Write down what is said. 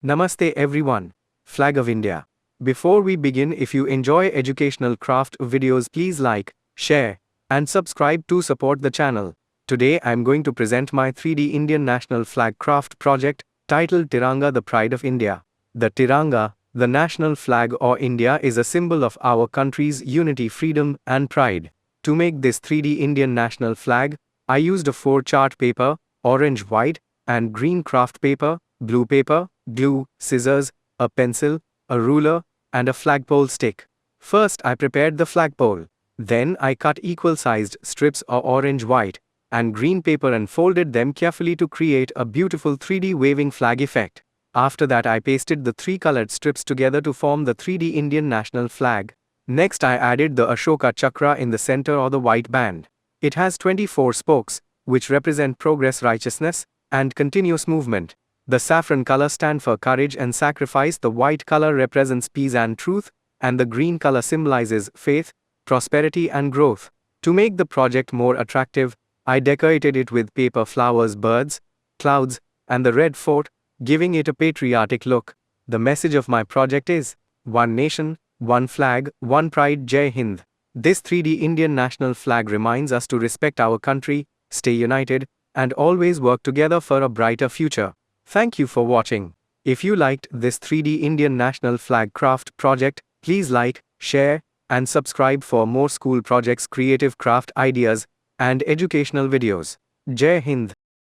Namaste everyone. Flag of India. Before we begin, if you enjoy educational craft videos, please like, share, and subscribe to support the channel. Today I am going to present my 3D Indian national flag craft project titled Tiranga, the Pride of India. The Tiranga, the national flag or India, is a symbol of our country's unity, freedom, and pride. To make this 3D Indian national flag, I used a 4-chart paper, orange, white, and green craft paper, blue paper, glue, scissors, a pencil, a ruler, and a flagpole stick. First I prepared the flagpole. Then I cut equal-sized strips of orange, white, and green paper and folded them carefully to create a beautiful 3D waving flag effect. After that I pasted the 3 colored strips together to form the 3D Indian national flag. Next I added the Ashoka Chakra in the center or the white band. It has 24 spokes, which represent progress, righteousness, and continuous movement. The saffron color stands for courage and sacrifice, the white color represents peace and truth, and the green color symbolizes faith, prosperity and growth. To make the project more attractive, I decorated it with paper flowers, birds, clouds, and the red fort, giving it a patriotic look. The message of my project is, one nation, one flag, one pride, Jai Hind. This 3D Indian national flag reminds us to respect our country, stay united, and always work together for a brighter future. Thank you for watching. If you liked this 3D Indian national flag craft project, please like, share, and subscribe for more school projects, creative craft ideas, and educational videos. Jai Hind.